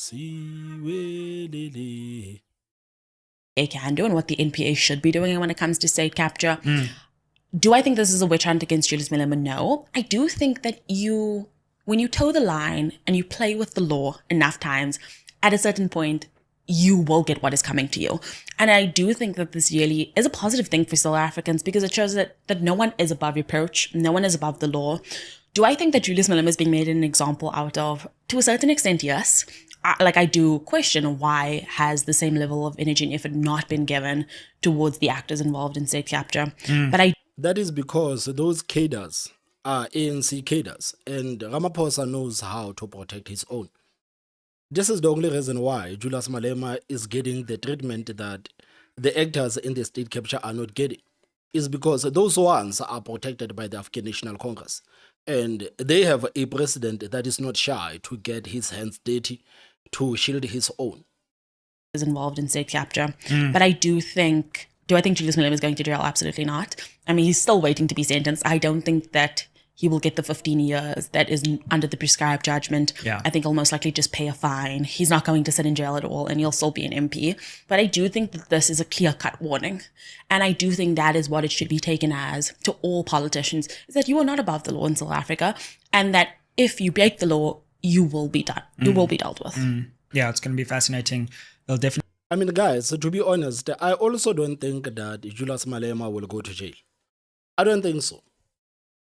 Siwelele. They can do and what the NPA should be doing when it comes to state capture. Do I think this is a witch hunt against Julius Malema? No. I do think that when you toe the line and you play with the law enough times, at a certain point, you will get what is coming to you. And I do think that this really is a positive thing for South Africans because it shows that no one is above reproach. No one is above the law. Do I think that Julius Malema is being made an example out of? To a certain extent, yes. I do question why has the same level of energy and effort not been given towards the actors involved in state capture. But That is because those cadres are ANC cadres, and Ramaphosa knows how to protect his own. This is the only reason why Julius Malema is getting the treatment that the actors in the state capture are not getting. Is because those ones are protected by the African National Congress. And they have a president that is not shy to get his hands dirty to shield his own. Is involved in state capture. But I do think Julius Malema is going to jail? Absolutely not. I mean, he's still waiting to be sentenced. I don't think that he will get the 15 years that is under the prescribed judgment. Yeah. I think he'll most likely just pay a fine. He's not going to sit in jail at all and he'll still be an MP. But I do think that this is a clear-cut warning. And I do think that is what it should be taken as to all politicians, is that you are not above the law in South Africa and that if you break the law, you will be done. You will be dealt with. Yeah, it's going to be fascinating. They'll definitely... I mean, guys, to be honest, I also don't think that Julius Malema will go to jail. I don't think so.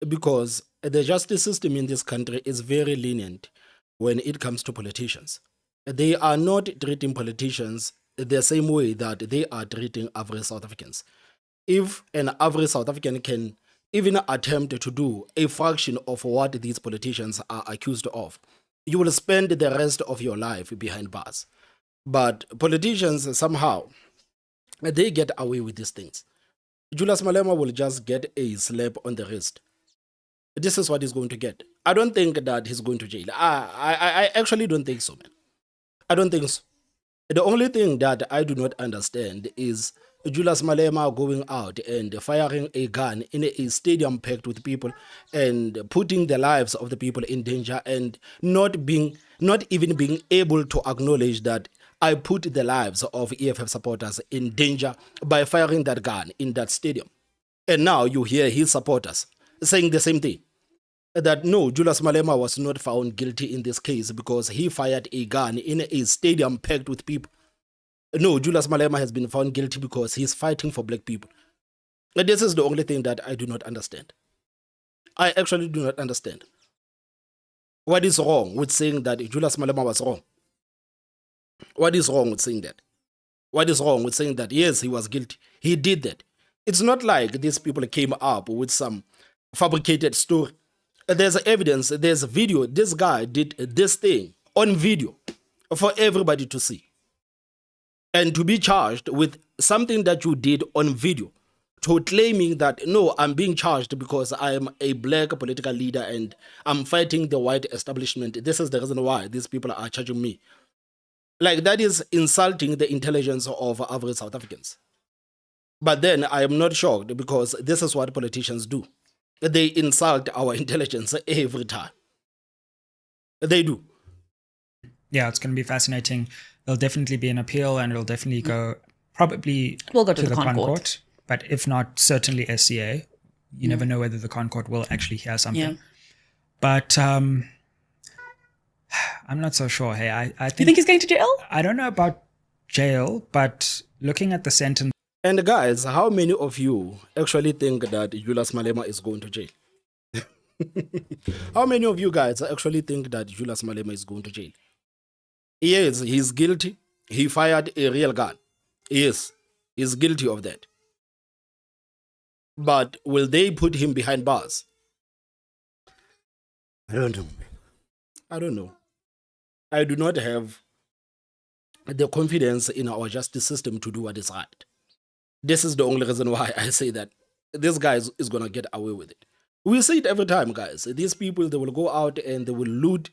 Because the justice system in this country is very lenient when it comes to politicians. They are not treating politicians the same way that they are treating average South Africans. If an average South African can even attempt to do a fraction of what these politicians are accused of, you will spend the rest of your life behind bars. But politicians, somehow, they get away with these things. Julius Malema will just get a slap on the wrist. This is what he's going to get. I don't think that he's going to jail. I actually don't think so, man. I don't think so. The only thing that I do not understand is Julius Malema going out and firing a gun in a stadium packed with people and putting the lives of the people in danger and not even being able to acknowledge that I put the lives of EFF supporters in danger by firing that gun in that stadium. And now you hear his supporters saying the same thing. That no, Julius Malema was not found guilty in this case because he fired a gun in a stadium packed with people. No, Julius Malema has been found guilty because he's fighting for black people. And this is the only thing that I do not understand. I actually do not understand. What is wrong with saying that Julius Malema was wrong? What is wrong with saying that? What is wrong with saying that, yes, he was guilty? He did that. It's not like these people came up with some fabricated story. There's evidence, there's video. This guy did this thing on video for everybody to see. And to be charged with something that you did on video, to claiming that, no, I'm being charged because I am a black political leader and I'm fighting the white establishment. This is the reason why these people are charging me. Like, that is insulting the intelligence of average South Africans. But then I am not shocked because this is what politicians do. They insult our intelligence every time. They do. Yeah, it's going to be fascinating. There'll definitely be an appeal and it'll definitely go probably We'll go to the Concourt. But if not, certainly SCA. You never know whether the Concourt will actually hear something. Yeah. But I'm not so sure. Hey, I think... You think he's going to jail? I don't know about jail, but looking at the sentence... And guys, how many of you actually think that Julius Malema is going to jail? How many of you guys actually think that Julius Malema is going to jail? Yes, he's guilty. He fired a real gun. Yes, he's guilty of that. But will they put him behind bars? I don't know. I don't know. I do not have the confidence in our justice system to do what is right. This is the only reason why I say that this guy is going to get away with it. We see it every time, guys. These people, they will go out and they will loot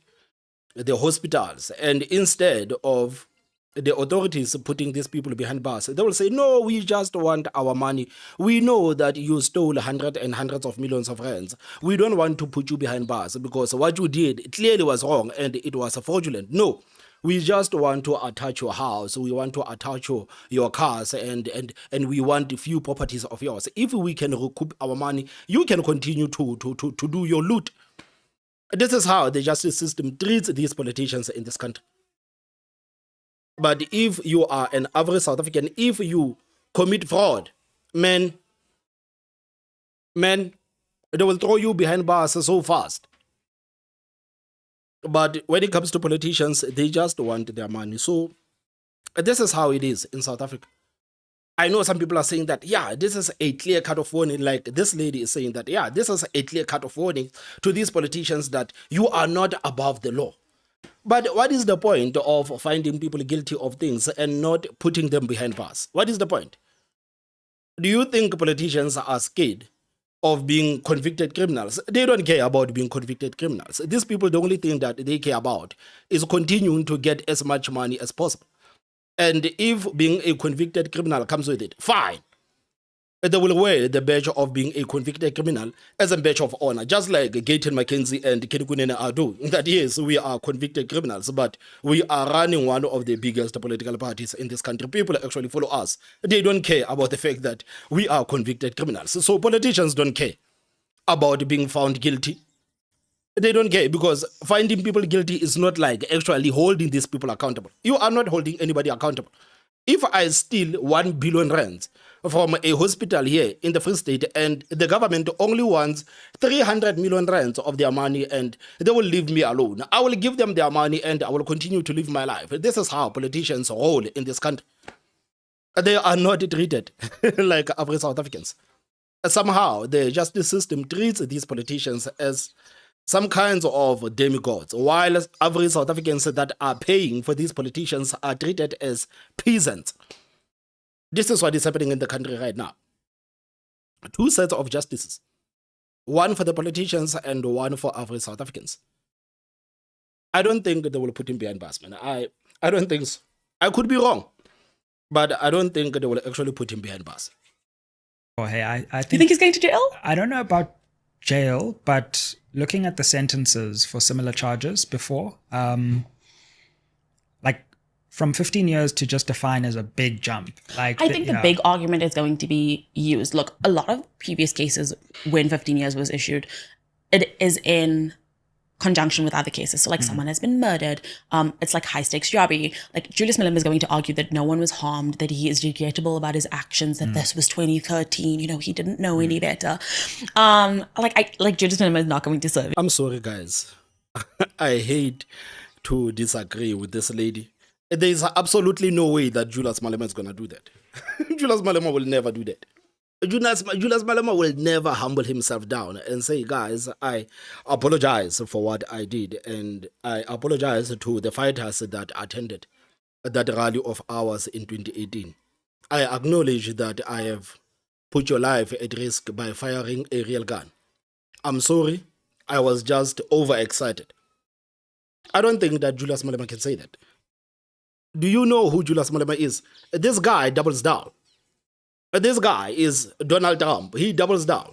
the hospitals. And instead of the authorities putting these people behind bars, they will say, no, we just want our money. We know that you stole hundreds and hundreds of millions of rands. We don't want to put you behind bars because what you did clearly was wrong and it was fraudulent. No, We just want to attach your house, we want to attach your cars, and we want a few properties of yours. If we can recoup our money, you can continue to do your loot. This is how the justice system treats these politicians in this country. But if you are an average South African, if you commit fraud, man, they will throw you behind bars so fast. But when it comes to politicians, they just want their money. So this is how it is in South Africa. I know some people are saying that, yeah, this is a clear cut of warning. Like this lady is saying that, yeah, this is a clear cut of warning to these politicians that you are not above the law. But what is the point of finding people guilty of things and not putting them behind bars? What is the point? Do you think politicians are scared of being convicted criminals? They don't care about being convicted criminals. These people, the only thing that they care about is continuing to get as much money as possible. And if being a convicted criminal comes with it, fine. They will wear the badge of being a convicted criminal as a badge of honor, just like Gayton McKenzie and Kenikunene are doing. That yes, we are convicted criminals, but we are running one of the biggest political parties in this country. People actually follow us. They don't care about the fact that we are convicted criminals. So politicians don't care about being found guilty. They don't care, because finding people guilty is not like actually holding these people accountable. You are not holding anybody accountable. If I steal 1 billion rands from a hospital here in the Free State and the government only wants 300 million rands of their money and they will leave me alone, I will give them their money and I will continue to live my life. This is how politicians roll in this country. They are not treated like average South Africans. Somehow the justice system treats these politicians as some kinds of demigods, while average South Africans that are paying for these politicians are treated as peasants. This is what is happening in the country right now. 2 sets of justices. One for the politicians and one for average South Africans. I don't think they will put him behind bars, man. I don't think so. I could be wrong, but I don't think they will actually put him behind bars. Oh, hey, I think... You think he's going to jail? I don't know about jail, but looking at the sentences for similar charges before, like from 15 years to just define as a big jump. Like I think the big argument is going to be used. Look, a lot of previous cases when 15 years was issued, it is in conjunction with other cases. So like someone has been murdered. It's like high stakes jobby. Like Julius Malema is going to argue that no one was harmed, that he is regrettable about his actions, that this was 2013, he didn't know any better. Like Julius Malema is not going to serve. I'm sorry, guys. I hate to disagree with this lady. There is absolutely no way that Julius Malema is going to do that. Julius Malema will never do that. Julius Malema will never humble himself down and say, guys, I apologize for what I did, and I apologize to the fighters that attended that rally of ours in 2018. I acknowledge that I have put your life at risk by firing a real gun. I'm sorry, I was just overexcited. I don't think that Julius Malema can say that. Do you know who Julius Malema is? This guy doubles down. This guy is Donald Trump. He doubles down.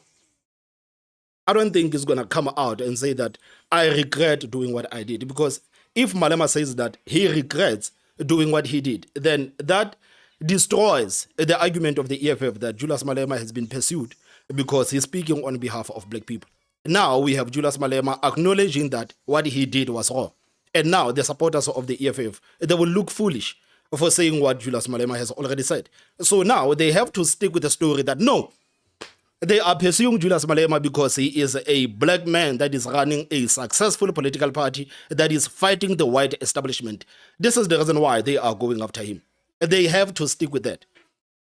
I don't think he's going to come out and say that I regret doing what I did. Because if Malema says that he regrets doing what he did, then that destroys the argument of the EFF that Julius Malema has been pursued because he's speaking on behalf of black people. Now we have Julius Malema acknowledging that what he did was wrong. And now the supporters of the EFF, they will look foolish for saying what Julius Malema has already said. So now they have to stick with the story that no, they are pursuing Julius Malema because he is a black man that is running a successful political party that is fighting the white establishment. This is the reason why they are going after him. They have to stick with that.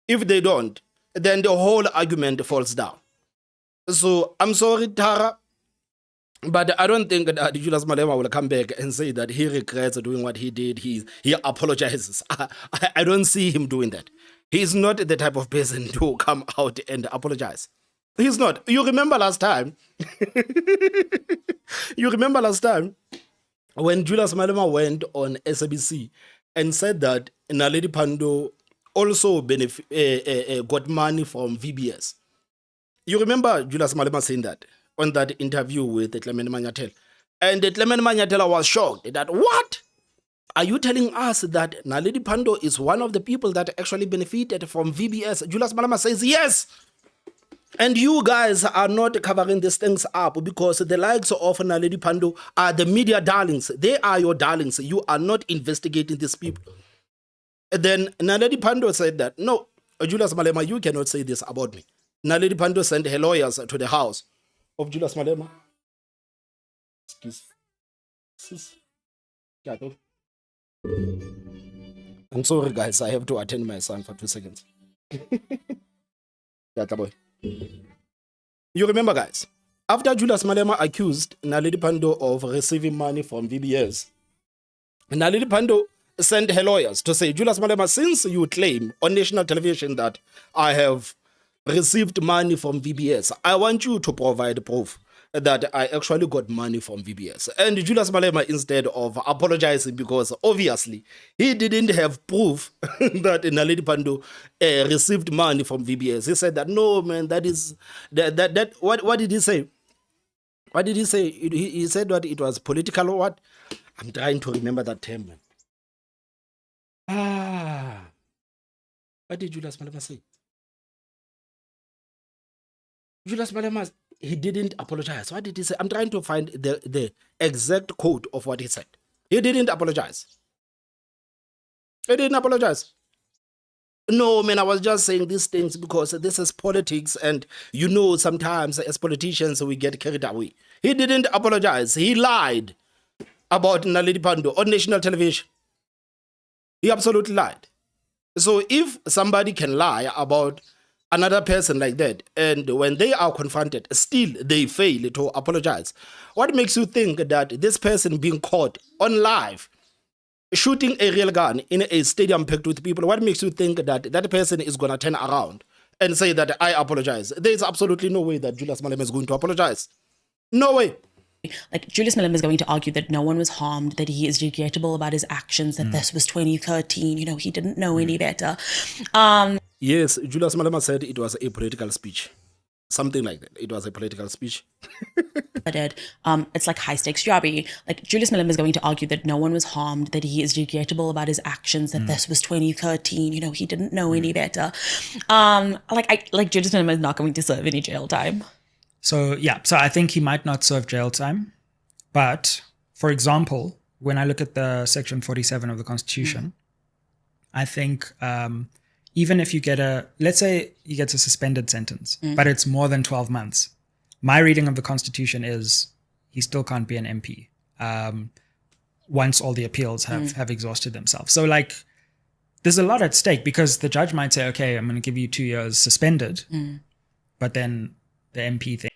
If they don't, then the whole argument falls down. So I'm sorry, Tara, but I don't think that Julius Malema will come back and say that he regrets doing what he did. He apologizes. I don't see him doing that. He's not the type of person to come out and apologize. He's not. You remember last time? When Julius Malema went on SABC and said that Naledi Pandor also got money from VBS. You remember Julius Malema saying that on that interview with Clement Manyathela. And Clement Manyathela was shocked that, what? Are you telling us that Naledi Pandor is one of the people that actually benefited from VBS? Julius Malema says yes. And you guys are not covering these things up because the likes of Naledi Pandor are the media darlings. They are your darlings. You are not investigating these people. And then Naledi Pandor said that, no, Julius Malema, you cannot say this about me. Naledi Pandor sent her lawyers to the house of Julius Malema. Excuse. I'm sorry, guys. I have to attend my son for 2 seconds. You remember, guys, after Julius Malema accused Naledi Pandor of receiving money from VBS, Naledi Pandor sent her lawyers to say, Julius Malema, since you claim on national television that I have received money from VBS, I want you to provide proof that I actually got money from VBS. And Julius Malema, instead of apologizing because obviously he didn't have proof that Naledi Pandor received money from VBS, he said that, no, man, that is, what did he say? What did he say? He said that it was political or what? I'm trying to remember that term, man. What did Julius Malema say? Julius Malema, he didn't apologize. What did he say? I'm trying to find the exact quote of what he said. He didn't apologize. He didn't apologize. No, man, I was just saying these things because this is politics, and you know, sometimes as politicians we get carried away. He didn't apologize. He lied about Naledi Pandor on national television. He absolutely lied. So if somebody can lie about another person like that, and when they are confronted, still they fail to apologize, what makes you think that this person being caught on live shooting a real gun in a stadium packed with people, what makes you think that that person is going to turn around and say that I apologize? There's absolutely no way that Julius Malema is going to apologize. No way. Like, Julius Malema is going to argue that no one was harmed, that he is regrettable about his actions, that this was 2013, you know, he didn't know any better. Yes, Julius Malema said it was a political speech. Something like that. It was a political speech. It's like high stakes jobby. Like, Julius Malema is going to argue that no one was harmed, that he is regrettable about his actions, that this was 2013, you know, he didn't know any better. Julius Malema is not going to serve any jail time. So I think he might not serve jail time. But, for example, when I look at the Section 47 of the Constitution, I think even if you get let's say he gets a suspended sentence, but it's more than 12 months, my reading of the Constitution is he still can't be an MP once all the appeals have exhausted themselves. So, like, there's a lot at stake because the judge might say, okay, I'm going to give you 2 years suspended, but then the MP thing.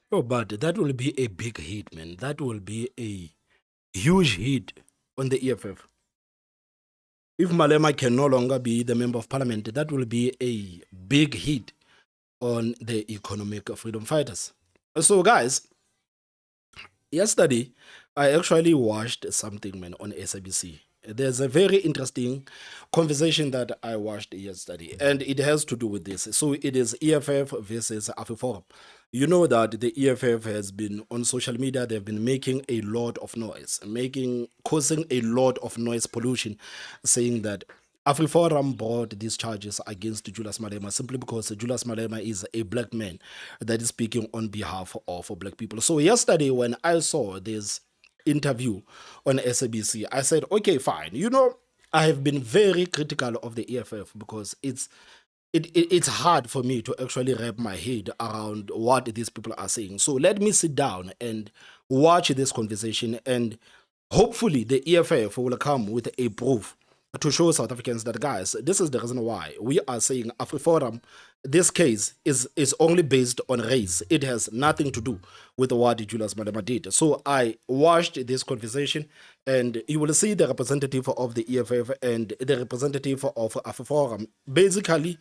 Oh, but that will be a big hit, man. That will be a huge hit on the EFF. If Malema can no longer be the member of parliament, that will be a big hit on the economic freedom fighters. So, guys, yesterday, I actually watched something, man, on SABC. There's a very interesting conversation that I watched yesterday, and it has to do with this. So it is EFF versus Afriforum. You know that the EFF has been on social media. They've been making a lot of noise, causing a lot of noise pollution, saying that Afriforum brought these charges against Julius Malema simply because Julius Malema is a black man that is speaking on behalf of black people. So yesterday, when I saw this interview on SABC, I said, okay, fine. You know, I have been very critical of the EFF because it's hard for me to actually wrap my head around what these people are saying. So let me sit down and watch this conversation, and hopefully the EFF will come with a proof to show South Africans that, guys, this is the reason why we are saying Afriforum, this case is only based on race. It has nothing to do with what Julius Malema did. So I watched this conversation, and you will see the representative of the EFF and the representative of Afriforum basically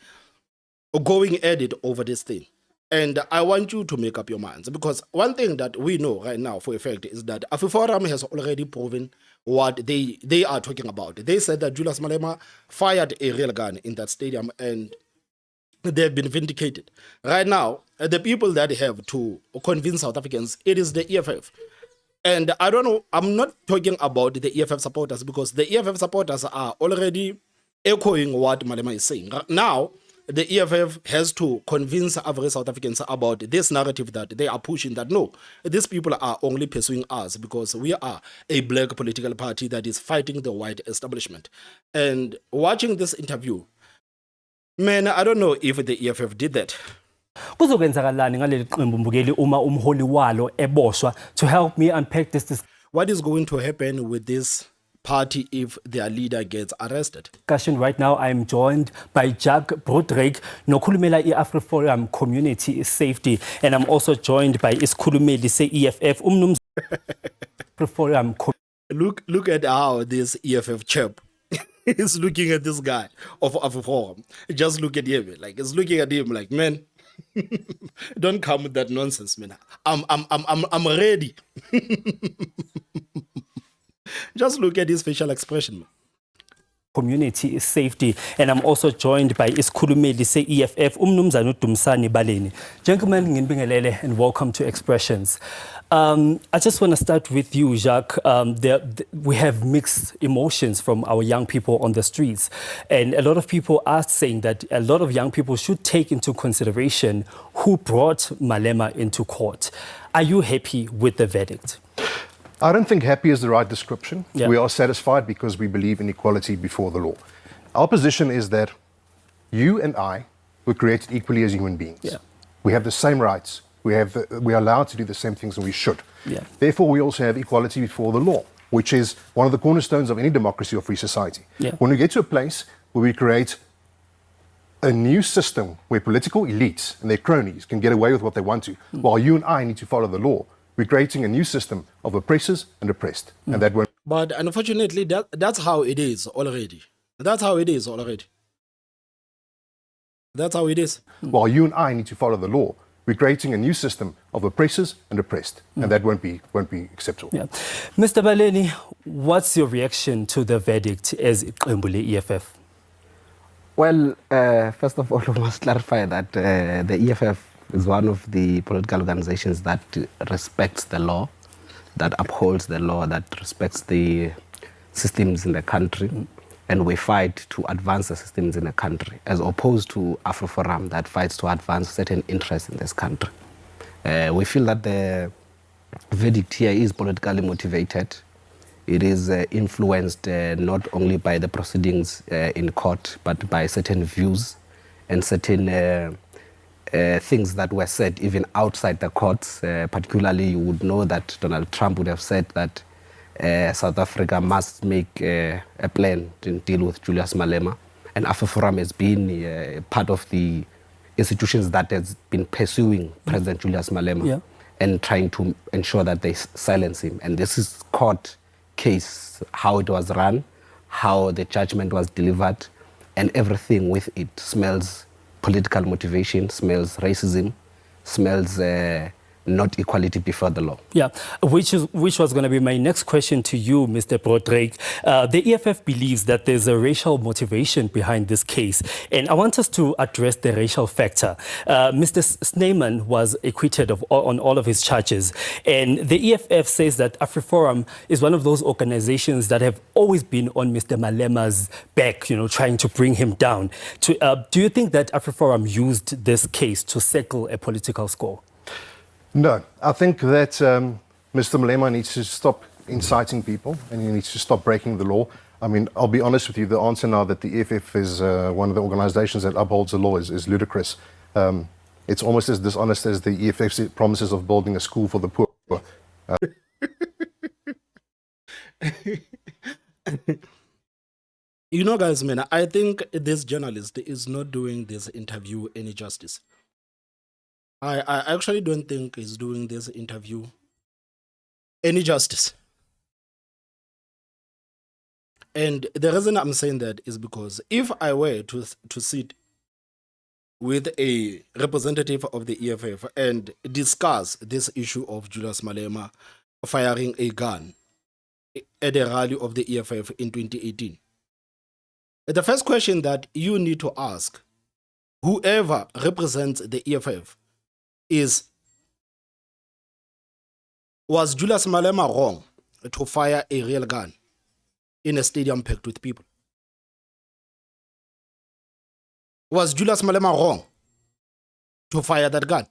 going at it over this thing. And I want you to make up your minds, because one thing that we know right now for a fact is that Afriforum has already proven what they are talking about. They said that Julius Malema fired a real gun in that stadium, and they've been vindicated. Right now, the people that have to convince South Africans, it is the EFF. And I don't know, I'm not talking about the EFF supporters because the EFF supporters are already echoing what Malema is saying. Now, the EFF has to convince average South Africans about this narrative that they are pushing, that no, these people are only pursuing us because we are a black political party that is fighting the white establishment. And watching this interview, man, I don't know if the EFF did that. Kuzokwenzakalani ngaleli qembu mbukeli uma umholi walo eboshwa? To help me unpack this What is going to happen with this party if their leader gets arrested? discussion right now, I am joined by Jack Broderick, nokhulumela Afriforum Community Safety, and I'm also joined by isikhulumeli se-EFF Afriforum. Look at how this EFF chap is looking at this guy of Afriforum. Just look at him, like he's looking at him like, man, don't come with that nonsense, man. I'm ready. Just look at his facial expression, man. Community Safety, and I'm also joined by isikhulumeli se-EFF umnumzana uDumsani Baleni. Gentlemen, nginibingelele and welcome to Expressions. I just want to start with you, Jacques. We have mixed emotions from our young people on the streets, and a lot of people are saying that a lot of young people should take into consideration who brought Malema into court. Are you happy with the verdict? I don't think happy is the right description. Yeah. We are satisfied because we believe in equality before the law. Our position is that you and I were created equally as human beings. Yeah. We have the same rights. We are allowed to do the same things, and we should. Yeah. Therefore, we also have equality before the law, which is one of the cornerstones of any democracy or free society. Yeah. When we get to a place where we create a new system where political elites and their cronies can get away with what they want to, while you and I need to follow the law, we're creating a new system of oppressors and oppressed. And that won't. But unfortunately, that's how it is already. That's how it is already. That's how it is. While you and I need to follow the law, we're creating a new system of oppressors and oppressed. And that won't be acceptable. Yeah. Mr. Baleni, what's your reaction to the verdict as Iqembu EFF? Well, first of all, we must clarify that the EFF is one of the political organizations that respects the law, that upholds the law, that respects the systems in the country, and we fight to advance the systems in the country, as opposed to Afriforum that fights to advance certain interests in this country. We feel that the verdict here is politically motivated. It is influenced not only by the proceedings in court, but by certain views and certain things that were said even outside the courts. Particularly, you would know that Donald Trump would have said that South Africa must make a plan to deal with Julius Malema. And Afriforum has been part of the institutions that has been pursuing President Julius Malema and trying to ensure that they silence him. And this is court case, how it was run, how the judgment was delivered, and everything with it smells political motivation, smells racism, smells not equality before the law. Yeah, which was going to be my next question to you, Mr. Broderick. The EFF believes that there's a racial motivation behind this case, and I want us to address the racial factor. Mr. Snyman was acquitted on all of his charges, and the EFF says that Afriforum is one of those organizations that have always been on Mr. Malema's back, trying to bring him down. Do you think that Afriforum used this case to settle a political score? No, I think that Mr. Malema needs to stop inciting people and he needs to stop breaking the law. I mean, I'll be honest with you, the answer now that the EFF is one of the organizations that upholds the law is ludicrous. It's almost as dishonest as the EFF's promises of building a school for the poor. Guys, man, I think this journalist is not doing this interview any justice. I actually don't think he's doing this interview any justice. And the reason I'm saying that is because if I were to sit with a representative of the EFF and discuss this issue of Julius Malema firing a gun at a rally of the EFF in 2018, the first question that you need to ask whoever represents the EFF is, Was Julius Malema wrong to fire a real gun in a stadium packed with people? Was Julius Malema wrong to fire that gun?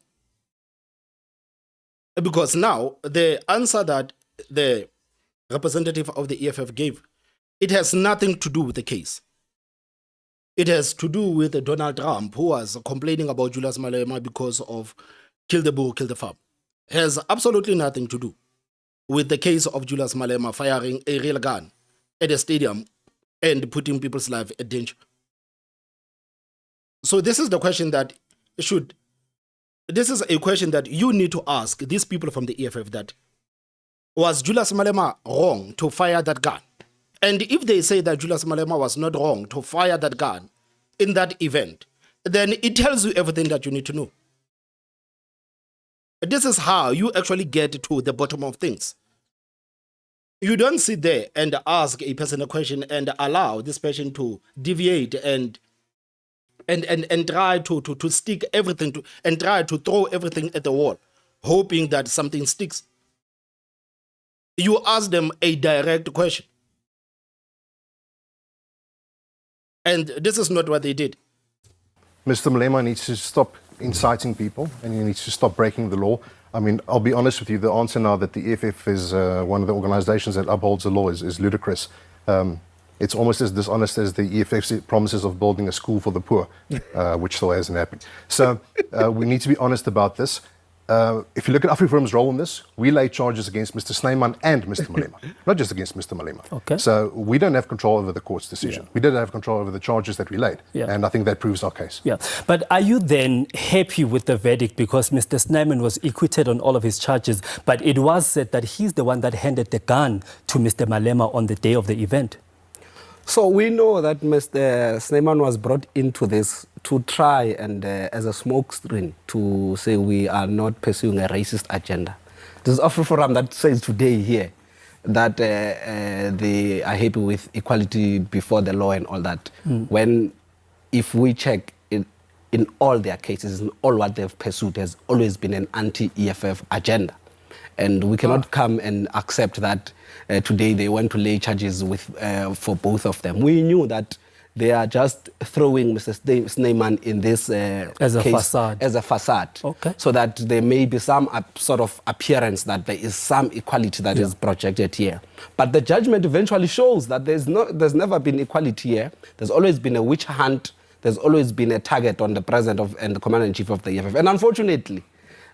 Because now the answer that the representative of the EFF gave, it has nothing to do with the case. It has to do with Donald Trump, who was complaining about Julius Malema because of kill the bull, kill the farm. Has absolutely nothing to do with the case of Julius Malema firing a real gun at a stadium and putting people's life at danger. So this is the question that this is a question that you need to ask these people from the EFF, that was Julius Malema wrong to fire that gun? And if they say that Julius Malema was not wrong to fire that gun in that event, then it tells you everything that you need to know. This is how you actually get to the bottom of things. You don't sit there and ask a person a question and allow this person to deviate and try to stick everything to, and try to throw everything at the wall, hoping that something sticks. You ask them a direct question. And this is not what they did. Mr. Malema needs to stop inciting people, and he needs to stop breaking the law. I mean, I'll be honest with you, the answer now that the EFF is one of the organizations that upholds the law is ludicrous. It's almost as dishonest as the EFF's promises of building a school for the poor, which still hasn't happened. So we need to be honest about this. If you look at Afriforum's role in this, we lay charges against Mr. Snyman and Mr. Malema, not just against Mr. Malema. Okay. So we don't have control over the court's decision. We didn't have control over the charges that we laid. And I think that proves our case. Yeah. But are you then happy with the verdict because Mr. Snyman was acquitted on all of his charges, but it was said that he's the one that handed the gun to Mr. Malema on the day of the event? So we know that Mr. Snyman was brought into this to try and as a smokescreen to say we are not pursuing a racist agenda. This is Afriforum that says today here that they are happy with equality before the law and all that. When, if we check in all their cases, in all what they've pursued, has always been an anti-EFF agenda. And we cannot come and accept that today they want to lay charges with for both of them. We knew that they are just throwing Mr. Snyman in this as a case facade. As a facade, okay, so that there may be some sort of appearance that there is some equality that is projected here. But the judgment eventually shows that there's never been equality here. There's always been a witch hunt. There's always been a target on the president and the commander-in-chief of the EFF. And unfortunately,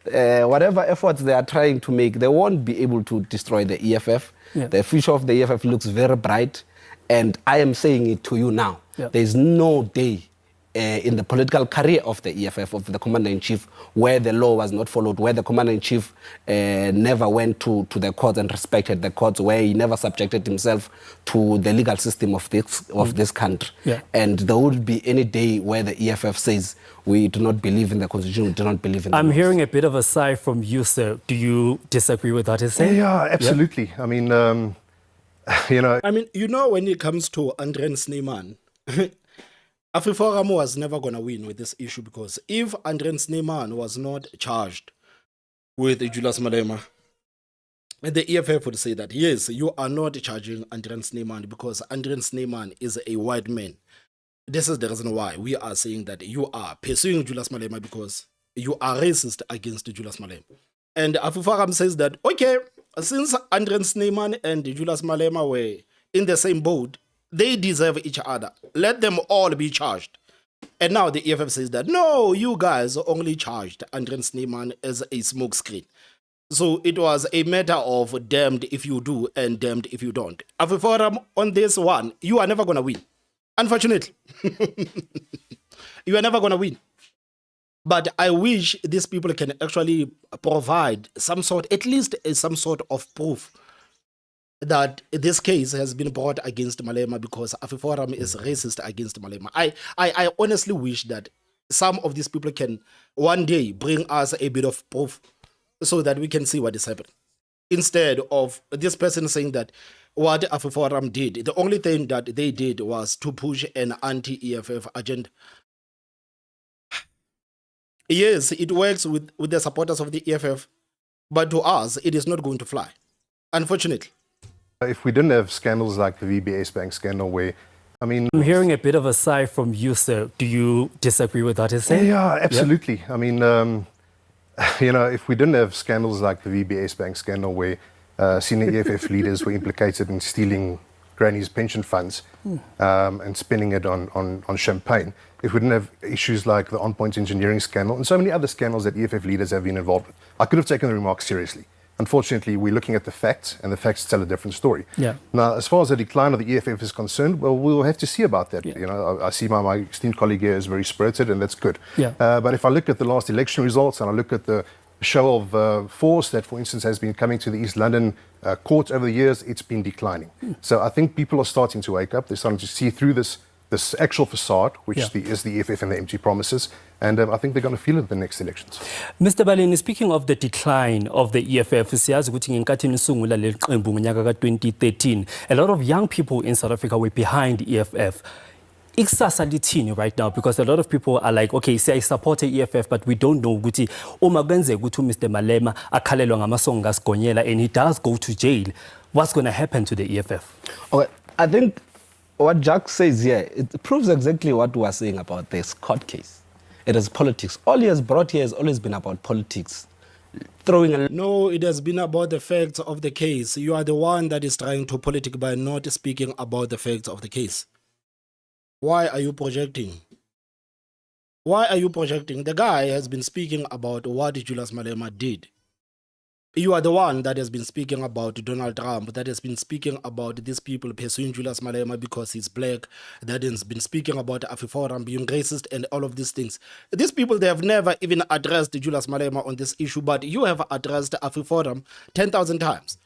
whatever efforts they are trying to make, they won't be able to destroy the EFF. The future of the EFF looks very bright. And I am saying it to you now. There is no day in the political career of the EFF, of the commander-in-chief, where the law was not followed, where the commander-in-chief never went to the courts and respected the courts, where he never subjected himself to the legal system of this country. And there would be any day where the EFF says, we do not believe in the constitution, we do not believe in the I'm laws. hearing a bit of a sigh from you, sir. Do you disagree with what he's saying? Yeah, absolutely. I mean, you know... when it comes to Andren Snyman, Afriforum was never going to win with this issue, because if Andren Snyman was not charged with Julius Malema, the EFF would say that, yes, you are not charging Andren Snyman because Andren Snyman is a white man. This is the reason why we are saying that you are pursuing Julius Malema because you are racist against Julius Malema. And Afriforum says that, okay, since Andren Snyman and Julius Malema were in the same boat, they deserve each other. Let them all be charged. And now the EFF says that, no, you guys only charged Andren Snyman as a smokescreen. So it was a matter of damned if you do and damned if you don't. Afriforum, on this one, you are never going to win. Unfortunately. You are never going to win. But I wish these people can actually provide some sort, at least some sort of proof that this case has been brought against Malema because Afriforum is racist against Malema. I honestly wish that some of these people can one day bring us a bit of proof so that we can see what is happening. Instead of this person saying that what Afriforum did, the only thing that they did was to push an anti-EFF agenda. Yes, it works with the supporters of the EFF, But to us, it is not going to fly, unfortunately. If we didn't have scandals like the VBS Bank scandal where, I mean... I'm hearing a bit of a sigh from you, sir. Do you disagree with what he's saying? Yeah, absolutely. I mean, if we didn't have scandals like the VBS Bank scandal where senior EFF leaders were implicated in stealing granny's pension funds and spending it on champagne, if we didn't have issues like the on-point engineering scandal and so many other scandals that EFF leaders have been involved with, I could have taken the remarks seriously. Unfortunately, we're looking at the facts, and the facts tell a different story. Yeah. Now, as far as the decline of the EFF is concerned, well, we'll have to see about that. Yeah. I see my esteemed colleague here is very spirited, and that's good. Yeah. But if I look at the last election results, and I look at the show of force that, for instance, has been coming to the East London court over the years, it's been declining. So I think people are starting to wake up. They're starting to see through this actual facade, which is the EFF and the empty promises. And I think they're going to feel it in the next elections. Mr. Baleni, speaking of the decline of the EFF, siyazi ukuthi ngenkathi nisungula leli qembu ngonyaka ka-2013, a lot of young people in South Africa were behind EFF. Ikusasa lithini right now? Because a lot of people are like, okay, say I support the EFF, but we don't know ukuthi uma kwenzeka ukuthi Mr. Malema akhalelwa ngamasongo kaSigonyela and he does go to jail, what's going to happen to the EFF? Okay, I think what Jack says here, it proves exactly what we are saying about this court case. It is politics. All he has brought here has always been about politics. No, it has been about the facts of the case. You are the one that is trying to politic by not speaking about the facts of the case. Why are you projecting? Why are you projecting? The guy has been speaking about what Julius Malema did. You are the one that has been speaking about Donald Trump, that has been speaking about these people pursuing Julius Malema because he's black, that has been speaking about Afriforum being racist and all of these things. These people, they have never even addressed Julius Malema on this issue, but you have addressed Afriforum 10,000 times.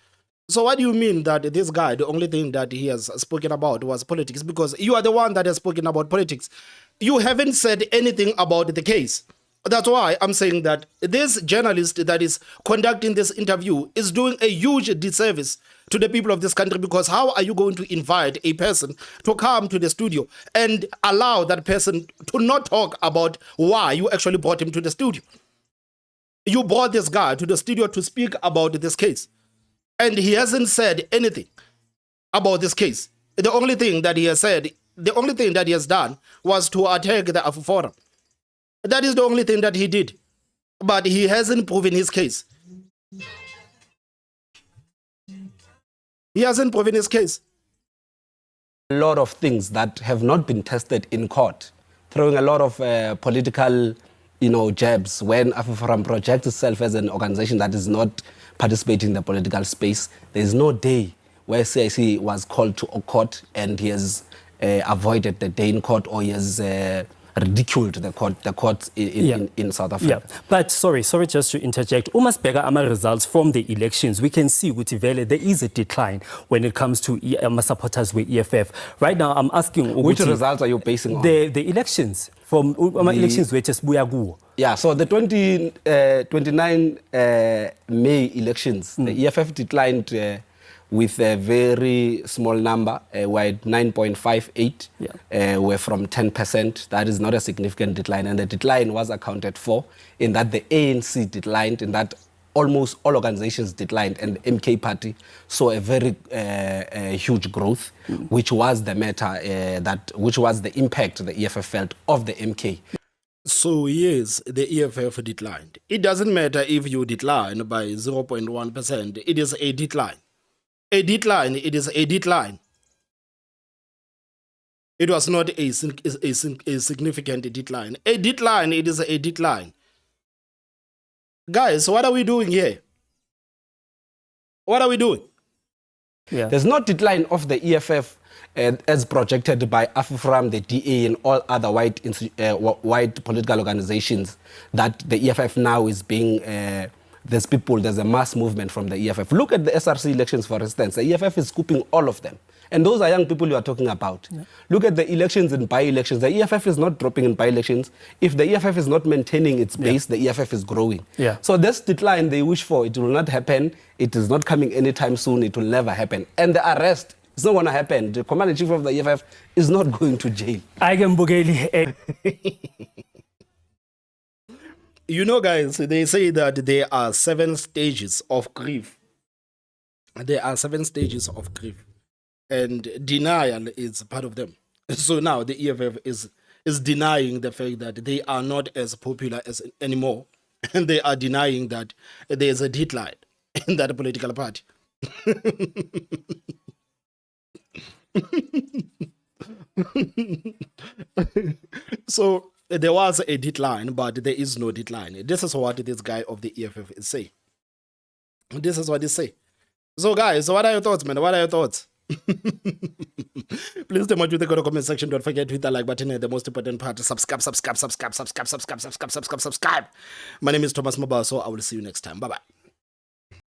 So what do you mean that this guy, the only thing that he has spoken about was politics? Because you are the one that has spoken about politics. You haven't said anything about the case. That's why I'm saying that this journalist that is conducting this interview is doing a huge disservice to the people of this country, because how are you going to invite a person to come to the studio and allow that person to not talk about why you actually brought him to the studio? You brought this guy to the studio to speak about this case, and he hasn't said anything about this case. The only thing that he has said, the only thing that he has done was to attack the Afriforum. That is the only thing that he did. But he hasn't proven his case. He hasn't proven his case. A lot of things that have not been tested in court, throwing a lot of political, jabs when Afriforum projects itself as an organization that is not participating in the political space. There is no day where CIC was called to a court and he has avoided the day in court, or he has ridiculed the court in South Africa. Yeah, but sorry just to interject. Umasbeka ama results from the elections, we can see ukuthi vele there is a decline when it comes to supporters with EFF. Right now, I'm asking which results are you basing on? The elections from elections which is buyagu. Yeah, so the 29 May elections, the EFF declined with a very small number, we're at 9.58, we're from 10%. That is not a significant decline, and the decline was accounted for in that the ANC declined, in that almost all organizations declined, and the MK party saw a very huge growth, which was the matter, which was the impact the EFF felt of the MK. So yes, the EFF declined. It doesn't matter if you decline by 0.1%, it is a decline. A decline, it is a decline. It was not a significant decline. A decline, it is a decline. Guys, what are we doing here? What are we doing? Yeah. There's no decline of the EFF as projected by Afriforum, the DA, and all other white political organizations, that the EFF now is being... there's a mass movement from the EFF. Look at the SRC elections, for instance. The EFF is scooping all of them. And those are young people you are talking about. Yeah. Look at the elections and by-elections. The EFF is not dropping in by-elections. If the EFF is not maintaining its base, the EFF is growing. Yeah. So this decline they wish for, it will not happen. It is not coming anytime soon. It will never happen. And the arrest, it's not going to happen. The commander-in-chief of the EFF is not going to jail. You know, guys, they say that there are 7 stages of grief. There are 7 stages of grief, and denial is part of them. So now the EFF is denying the fact that they are not as popular as anymore, and they are denying that there is a decline in that political party. So there was a decline, but there is no decline. This is what this guy of the EFF is saying. This is what he say. So guys, what are your thoughts, man? What are your thoughts? Please tell me what you think in the comment section. Don't forget to hit the like button and the most important part, subscribe. My name is Thomas Mabaso. I will see you next time. Bye bye.